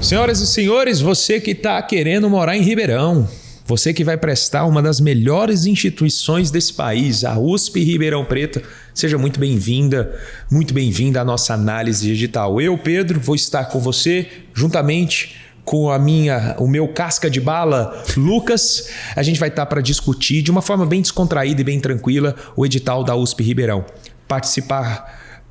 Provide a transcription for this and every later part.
Senhoras e senhores, você que está querendo morar em Ribeirão, você que vai prestar uma das melhores instituições desse país, a USP Ribeirão Preto, seja muito bem-vinda à nossa análise digital. Eu, Pedro, vou estar com você, juntamente com o meu casca de bala, Lucas. A gente vai estar para discutir de uma forma bem descontraída e bem tranquila o edital da USP Ribeirão.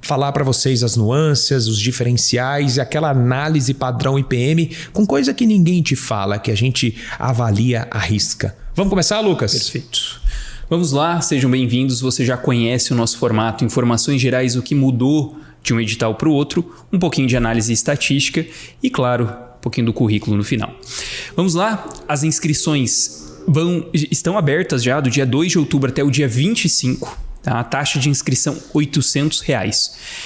Falar para vocês as nuances, os diferenciais e aquela análise padrão IPM com coisa que ninguém te fala, que a gente avalia à risca. Vamos começar, Lucas? Perfeito. Vamos lá, sejam bem-vindos. Você já conhece o nosso formato, informações gerais, o que mudou de um edital para o outro, um pouquinho de análise estatística e, claro, um pouquinho do currículo no final. Vamos lá, as inscrições estão abertas já do dia 2 de outubro até o dia 25. A taxa de inscrição R$ 800.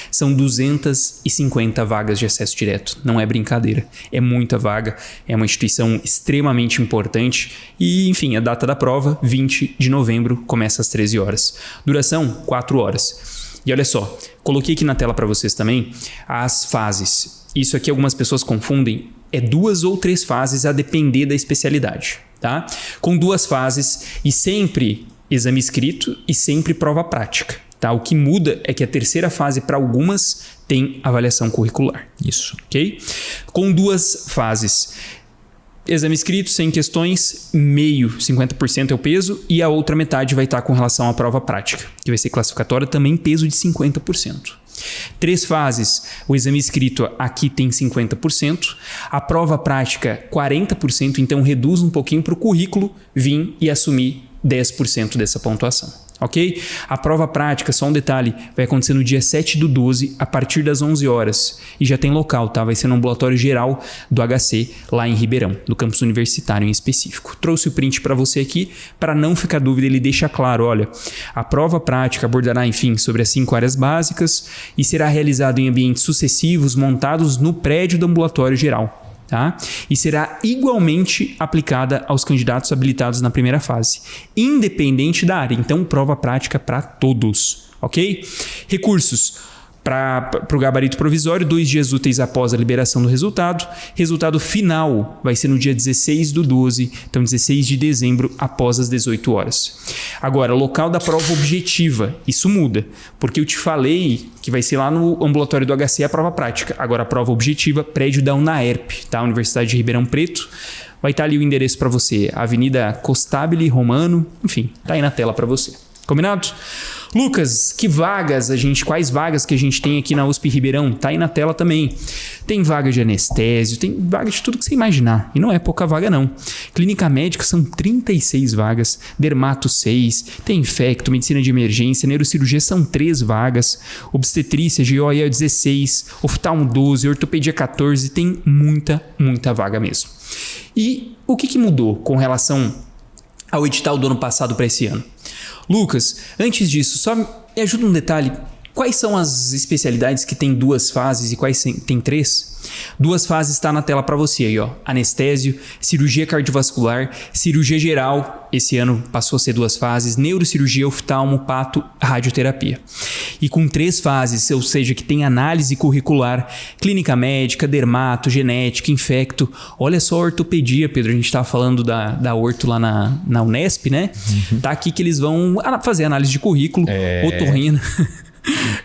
São 250 vagas de acesso direto. Não é brincadeira. É muita vaga. É uma instituição extremamente importante. E, enfim, a data da prova, 20 de novembro, começa às 13 horas. Duração, 4 horas. E olha só, coloquei aqui na tela para vocês também as fases. Isso aqui algumas pessoas confundem. É 2 ou 3 fases a depender da especialidade. Tá? Com 2 fases e sempre exame escrito e sempre prova prática. Tá? O que muda é que a terceira fase, para algumas, tem avaliação curricular. Isso. Ok? Com 2 fases, exame escrito, 100 questões, meio, 50% é o peso, e a outra metade vai estar com relação à prova prática, que vai ser classificatória, também peso de 50%. 3 fases, o exame escrito aqui tem 50%, a prova prática 40%, então reduz um pouquinho para o currículo vir e assumir 10% dessa pontuação, ok? A prova prática, só um detalhe, vai acontecer no dia 7/12, a partir das 11 horas. E já tem local, tá? Vai ser no ambulatório geral do HC, lá em Ribeirão, no campus universitário em específico. Trouxe o print para você aqui, para não ficar dúvida, ele deixa claro, olha, a prova prática abordará, enfim, sobre as 5 áreas básicas e será realizado em ambientes sucessivos montados no prédio do ambulatório geral. Tá? E será igualmente aplicada aos candidatos habilitados na primeira fase, independente da área. Então, prova prática para todos, ok? Recursos. Para o gabarito provisório, 2 dias úteis após a liberação do resultado. Resultado final vai ser no dia 16/12, então 16 de dezembro, após as 18 horas. Agora, local da prova objetiva, isso muda, porque eu te falei que vai ser lá no ambulatório do HC a prova prática. Agora, a prova objetiva, prédio da UNAERP, tá? Universidade de Ribeirão Preto. Vai estar ali o endereço para você, Avenida Costabile Romano, enfim, tá aí na tela para você. Combinado? Lucas, quais vagas que a gente tem aqui na USP Ribeirão? Tá aí na tela também. Tem vaga de anestésio, tem vaga de tudo que você imaginar. E não é pouca vaga não. Clínica médica são 36 vagas, dermato 6, tem infecto, medicina de emergência, neurocirurgia são 3 vagas, obstetrícia, GOE 16, oftalmo 12, ortopedia 14, tem muita vaga mesmo. E o que mudou com relação ao edital do ano passado para esse ano? Lucas, antes disso, só me ajuda um detalhe. Quais são as especialidades que tem 2 fases e quais tem 3? 2 fases está na tela para você aí, ó. Anestésio, cirurgia cardiovascular, cirurgia geral, esse ano passou a ser 2 fases, neurocirurgia, oftalmo, pato, radioterapia. E com 3 fases, ou seja, que tem análise curricular, clínica médica, dermato, genética, infecto. Olha só a ortopedia, Pedro, a gente estava falando da orto lá na Unesp, né? Uhum. Tá aqui que eles vão fazer análise de currículo, otorrino.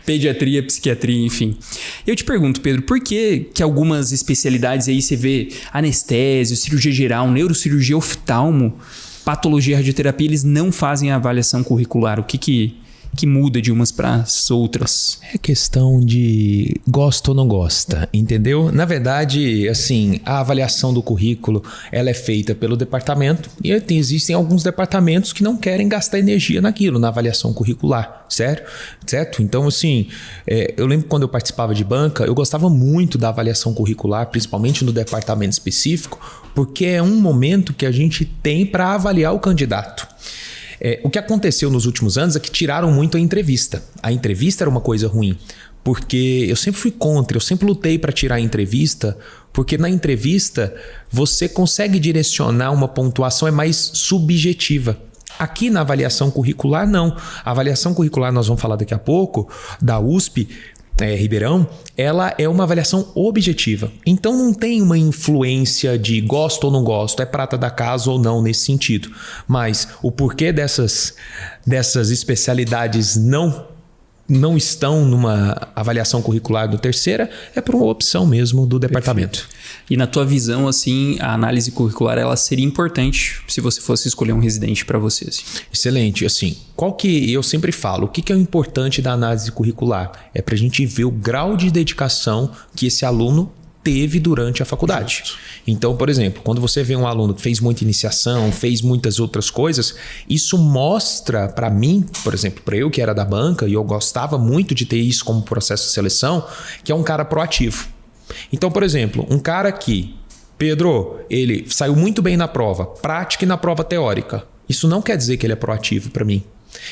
Pediatria, psiquiatria, enfim. Eu te pergunto, Pedro, por que algumas especialidades aí você vê anestésio, cirurgia geral, neurocirurgia, oftalmo, patologia, radioterapia, eles não fazem a avaliação curricular? O que muda de umas para as outras? É questão de gosta ou não gosta, entendeu? Na verdade, assim, a avaliação do currículo, ela é feita pelo departamento e existem alguns departamentos que não querem gastar energia naquilo, na avaliação curricular, certo? Então, assim, eu lembro quando eu participava de banca, eu gostava muito da avaliação curricular, principalmente no departamento específico, porque é um momento que a gente tem para avaliar o candidato. O que aconteceu nos últimos anos é que tiraram muito a entrevista. A entrevista era uma coisa ruim, porque eu sempre fui contra, eu sempre lutei para tirar a entrevista, porque na entrevista você consegue direcionar uma pontuação, é mais subjetiva. Aqui na avaliação curricular, não. A avaliação curricular, nós vamos falar daqui a pouco, da USP, Ribeirão, ela é uma avaliação objetiva. Então não tem uma influência de gosto ou não gosto, é prata da casa ou não nesse sentido. Mas o porquê dessas especialidades não estão numa avaliação curricular do terceira é por uma opção mesmo do departamento. Perfeito. E na tua visão, assim, a análise curricular ela seria importante se você fosse escolher um residente para você? Assim. Excelente. Assim, eu sempre falo, o que é o importante da análise curricular? É para a gente ver o grau de dedicação que esse aluno teve durante a faculdade. Justo. Então, por exemplo, quando você vê um aluno que fez muita iniciação, fez muitas outras coisas, isso mostra para mim, por exemplo, para eu que era da banca e eu gostava muito de ter isso como processo de seleção, que é um cara proativo. Então, por exemplo, um cara que, Pedro, ele saiu muito bem na prova, prática e na prova teórica. Isso não quer dizer que ele é proativo para mim.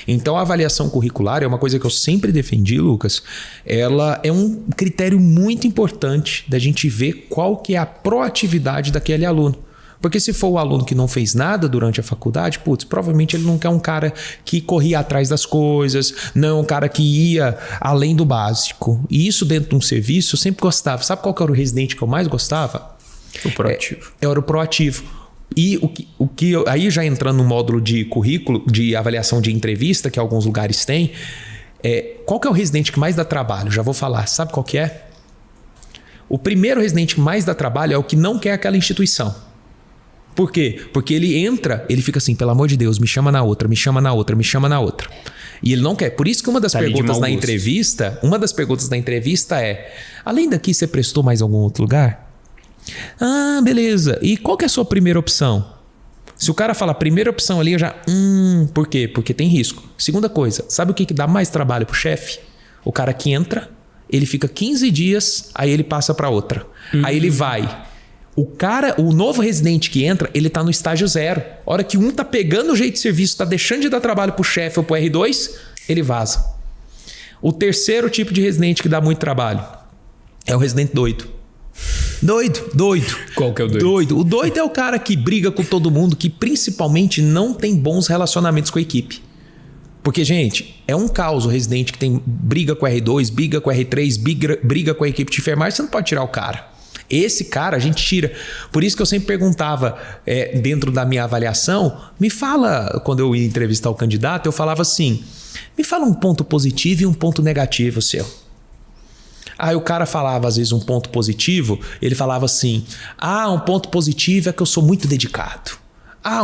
Então a avaliação curricular é uma coisa que eu sempre defendi, Lucas. Ela é um critério muito importante da gente ver qual que é a proatividade daquele aluno. Porque se for o aluno que não fez nada durante a faculdade, provavelmente ele não é um cara que corria atrás das coisas, não é um cara que ia além do básico. E isso dentro de um serviço eu sempre gostava. Sabe qual que era o residente que eu mais gostava? O proativo. Era o proativo. E aí já entrando no módulo de currículo, de avaliação de entrevista, que alguns lugares têm, qual que é o residente que mais dá trabalho? Já vou falar. Sabe qual que é? O primeiro residente que mais dá trabalho é o que não quer aquela instituição. Por quê? Porque ele entra, ele fica assim, pelo amor de Deus, me chama na outra, me chama na outra, me chama na outra. E ele não quer. Por isso que uma das perguntas da entrevista é: além daqui, você prestou mais algum outro lugar? Ah, beleza. E qual que é a sua primeira opção? Se o cara fala primeira opção ali, eu já... por quê? Porque tem risco. Segunda coisa, sabe o que dá mais trabalho pro chefe? O cara que entra, ele fica 15 dias, aí ele passa para outra. Aí ele vai. O novo residente que entra, ele tá no estágio 0. A hora que um tá pegando o jeito de serviço, tá deixando de dar trabalho pro chefe ou pro R2, ele vaza. O terceiro tipo de residente que dá muito trabalho é o residente doido. Doido. Qual que é o doido? O doido é o cara que briga com todo mundo, que principalmente não tem bons relacionamentos com a equipe. Porque, gente, é um caos o residente que briga com o R2, briga com o R3, briga com a equipe de enfermagem, você não pode tirar o cara. Esse cara a gente tira. Por isso que eu sempre perguntava, dentro da minha avaliação, me fala, quando eu ia entrevistar o candidato, eu falava assim, me fala um ponto positivo e um ponto negativo seu. Aí o cara falava, às vezes, um ponto positivo, ele falava assim, um ponto positivo é que eu sou muito dedicado.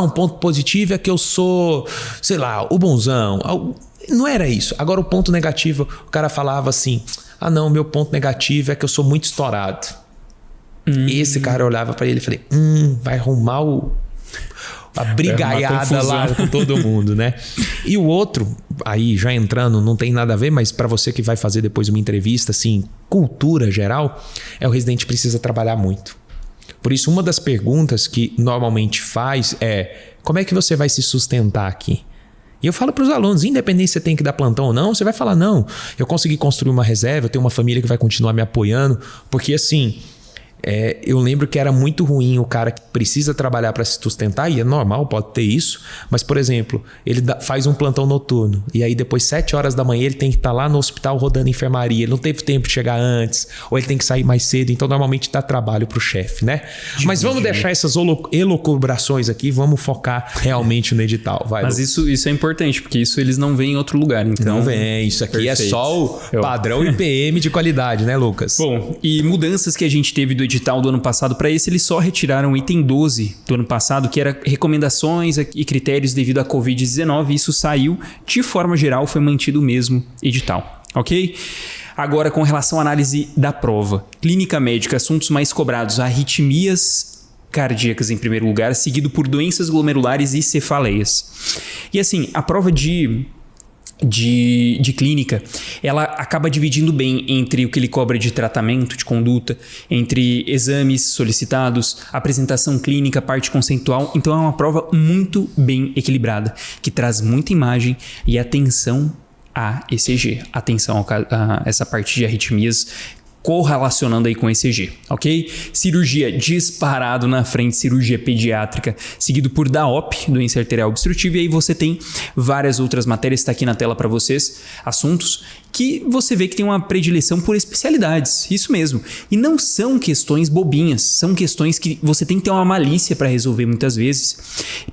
Um ponto positivo é que eu sou, sei lá, o bonzão. Não era isso. Agora o ponto negativo, o cara falava assim, não, meu ponto negativo é que eu sou muito estourado. Esse cara olhava pra ele e falei, vai arrumar a brigaiada lá com todo mundo, né? E o outro, aí já entrando, não tem nada a ver, mas para você que vai fazer depois uma entrevista, assim, cultura geral, o residente precisa trabalhar muito. Por isso, uma das perguntas que normalmente faz é, como é que você vai se sustentar aqui? E eu falo para os alunos, independente se você tem que dar plantão ou não, você vai falar, não, eu consegui construir uma reserva, eu tenho uma família que vai continuar me apoiando, porque assim... eu lembro que era muito ruim o cara que precisa trabalhar para se sustentar, e é normal, pode ter isso, mas, por exemplo, ele faz um plantão noturno e aí depois 7 horas da manhã ele tem que estar lá no hospital rodando enfermaria, ele não teve tempo de chegar antes, ou ele tem que sair mais cedo, então normalmente dá trabalho pro chefe, né? Mas vamos deixar essas elucubrações aqui, vamos focar realmente no edital. Vai, mas isso é importante, porque isso eles não veem em outro lugar. Então... Não vem, isso aqui perfeito. É só o padrão IPM de qualidade, né, Lucas? Bom, e mudanças que a gente teve do edital do ano passado para esse, eles só retiraram o item 12 do ano passado, que era recomendações e critérios devido à Covid-19. Isso saiu, de forma geral, foi mantido o mesmo edital, ok? Agora, com relação à análise da prova. Clínica médica, assuntos mais cobrados, arritmias cardíacas em primeiro lugar, seguido por doenças glomerulares e cefaleias. E assim, a prova de clínica, ela acaba dividindo bem entre o que ele cobra de tratamento, de conduta, entre exames solicitados, apresentação clínica, parte conceitual. Então é uma prova muito bem equilibrada, que traz muita imagem e atenção a ECG, atenção a essa parte de arritmias, correlacionando aí com ECG, ok? Cirurgia disparado na frente, cirurgia pediátrica, seguido por DAOP, doença arterial obstrutiva, e aí você tem várias outras matérias, está aqui na tela para vocês, assuntos que você vê que tem uma predileção por especialidades, isso mesmo. E não são questões bobinhas, são questões que você tem que ter uma malícia para resolver muitas vezes,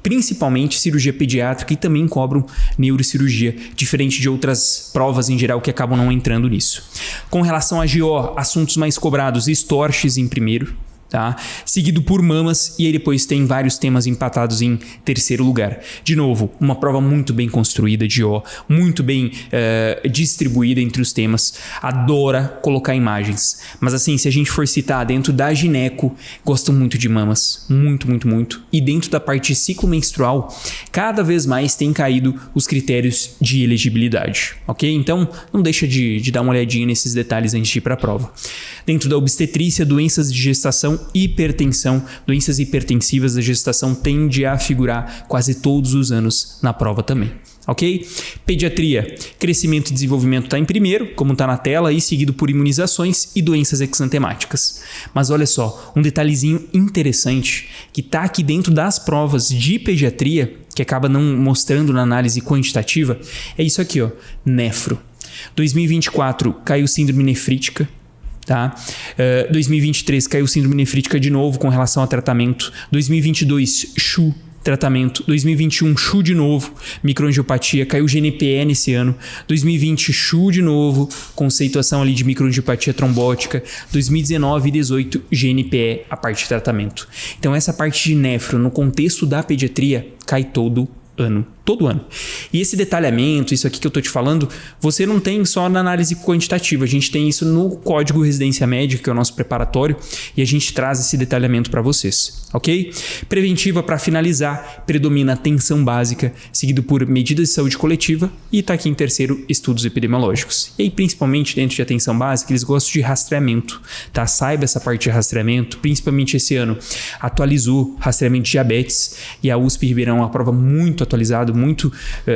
principalmente cirurgia pediátrica, e também cobram neurocirurgia, diferente de outras provas em geral que acabam não entrando nisso. Com relação a GO, assuntos mais cobrados, estorches em primeiro, tá? Seguido por mamas, e aí depois tem vários temas empatados em terceiro lugar. De novo, uma prova muito bem construída de O, muito bem distribuída entre os temas, adora colocar imagens. Mas assim, se a gente for citar dentro da gineco, gostam muito de mamas, muito. E dentro da parte de ciclo menstrual, cada vez mais tem caído os critérios de elegibilidade, ok? Então, não deixa de dar uma olhadinha nesses detalhes antes de ir para a prova. Dentro da obstetrícia, doenças de gestação, hipertensão, doenças hipertensivas da gestação tende a figurar quase todos os anos na prova também, ok? Pediatria, crescimento e desenvolvimento está em primeiro, como está na tela, e seguido por imunizações e doenças exantemáticas. Mas olha só, um detalhezinho interessante que está aqui dentro das provas de pediatria, que acaba não mostrando na análise quantitativa, é isso aqui, ó, nefro. 2024 caiu síndrome nefrítica. Tá? 2023 caiu síndrome nefrítica de novo com relação a tratamento. 2022, CHU, tratamento. 2021, CHU de novo, microangiopatia, caiu GNPE nesse ano. 2020, CHU de novo, conceituação ali de microangiopatia trombótica. 2019 e 2018, GNPE, a parte de tratamento. Então essa parte de nefro no contexto da pediatria cai todo ano. E esse detalhamento, isso aqui que eu tô te falando, você não tem só na análise quantitativa, a gente tem isso no Código Residência Médica, que é o nosso preparatório, e a gente traz esse detalhamento para vocês, ok? Preventiva, para finalizar, predomina atenção básica, seguido por medidas de saúde coletiva, e tá aqui em terceiro, estudos epidemiológicos. E aí, principalmente dentro de atenção básica, eles gostam de rastreamento, tá? Saiba essa parte de rastreamento, principalmente esse ano, atualizou rastreamento de diabetes, e a USP Ribeirão é uma prova muito atualizada, muito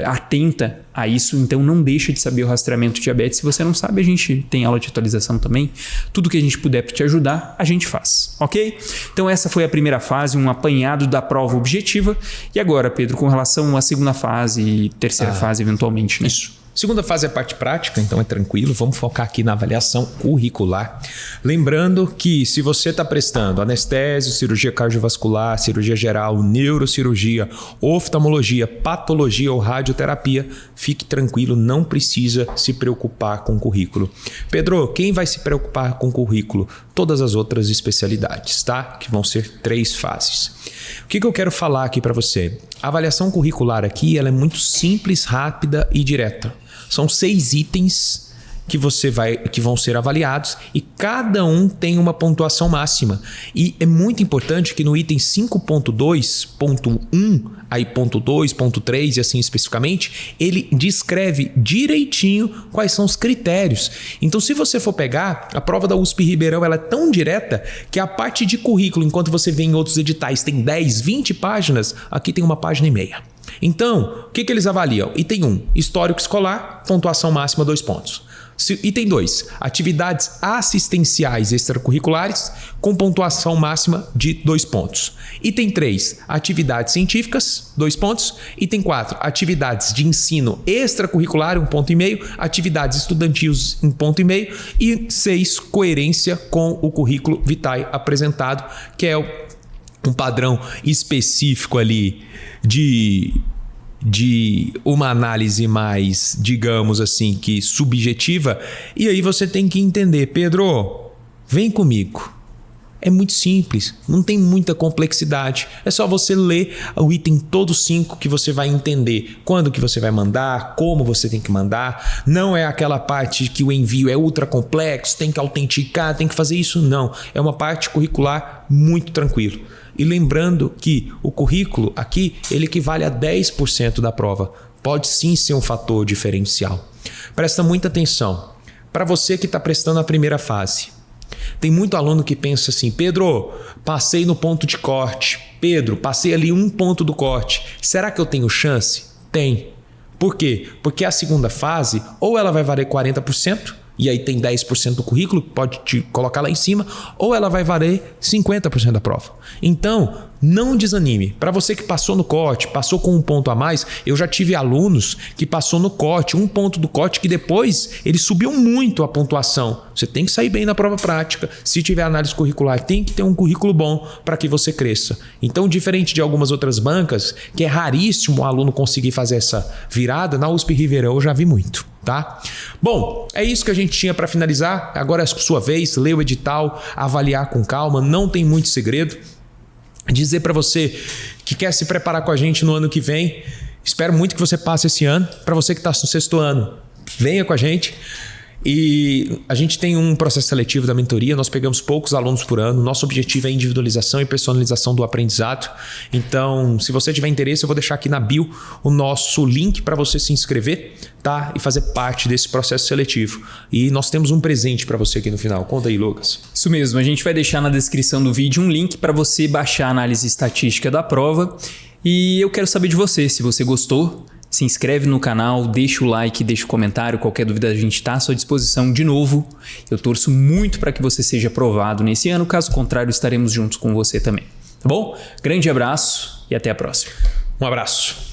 atenta a isso, então não deixa de saber o rastreamento de diabetes. Se você não sabe, a gente tem aula de atualização também. Tudo que a gente puder para te ajudar, a gente faz, ok? Então essa foi a primeira fase, um apanhado da prova objetiva. E agora, Pedro, com relação à segunda fase e terceira fase, eventualmente, né? Isso. Segunda fase é a parte prática, então é tranquilo. Vamos focar aqui na avaliação curricular. Lembrando que se você está prestando anestésio, cirurgia cardiovascular, cirurgia geral, neurocirurgia, oftalmologia, patologia ou radioterapia, fique tranquilo, não precisa se preocupar com o currículo. Pedro, quem vai se preocupar com o currículo? Todas as outras especialidades, tá? Que vão ser 3 fases. O que eu quero falar aqui para você? A avaliação curricular aqui ela é muito simples, rápida e direta. São 6 itens que vão ser avaliados e cada um tem uma pontuação máxima. E é muito importante que no item 5.2.1, aí ponto 2, ponto 3 e assim especificamente, ele descreve direitinho quais são os critérios. Então, se você for pegar, a prova da USP Ribeirão ela é tão direta que a parte de currículo, enquanto você vê em outros editais, tem 10, 20 páginas, aqui tem 1,5 páginas. Então, o que eles avaliam? Item 1, histórico escolar, pontuação máxima 2 pontos. Item 2, atividades assistenciais extracurriculares com pontuação máxima de 2 pontos. Item 3, atividades científicas, 2 pontos. Item 4, atividades de ensino extracurricular, 1,5 ponto. Atividades estudantis, 1,5 ponto. E 6, coerência com o currículo vitae apresentado, que é um padrão específico ali de uma análise mais, digamos assim, que subjetiva. E aí você tem que entender, Pedro, vem comigo. É muito simples, não tem muita complexidade. É só você ler o item todos 5 que você vai entender quando que você vai mandar, como você tem que mandar. Não é aquela parte que o envio é ultra complexo, tem que autenticar, tem que fazer isso. Não, é uma parte curricular muito tranquilo. E lembrando que o currículo aqui, ele equivale a 10% da prova. Pode sim ser um fator diferencial. Presta muita atenção. Para você que está prestando a primeira fase, tem muito aluno que pensa assim, Pedro, passei no ponto de corte. Pedro, passei ali 1 ponto do corte. Será que eu tenho chance? Tem. Por quê? Porque a segunda fase, ou ela vai valer 40%, e aí tem 10% do currículo, pode te colocar lá em cima, ou ela vai valer 50% da prova. Então, não desanime. Para você que passou no COT, passou com um ponto a mais, eu já tive alunos que passou no COT, um ponto do COT, que depois ele subiu muito a pontuação. Você tem que sair bem na prova prática. Se tiver análise curricular, tem que ter um currículo bom para que você cresça. Então, diferente de algumas outras bancas, que é raríssimo o aluno conseguir fazer essa virada, na USP Ribeirão eu já vi muito, tá? Bom, é isso que a gente tinha para finalizar. Agora é a sua vez, ler o edital, avaliar com calma, não tem muito segredo. Dizer para você que quer se preparar com a gente no ano que vem, espero muito que você passe esse ano. Para você que está no 6º ano, venha com a gente. E a gente tem um processo seletivo da mentoria, nós pegamos poucos alunos por ano, nosso objetivo é individualização e personalização do aprendizado. Então, se você tiver interesse, eu vou deixar aqui na bio o nosso link para você se inscrever, tá? E fazer parte desse processo seletivo. E nós temos um presente para você aqui no final. Conta aí, Lucas. Isso mesmo, a gente vai deixar na descrição do vídeo um link para você baixar a análise estatística da prova. E eu quero saber de você, se você gostou, se inscreve no canal, deixa o like, deixa o comentário, qualquer dúvida a gente está à sua disposição de novo. Eu torço muito para que você seja aprovado nesse ano, caso contrário estaremos juntos com você também. Tá bom? Grande abraço e até a próxima. Um abraço.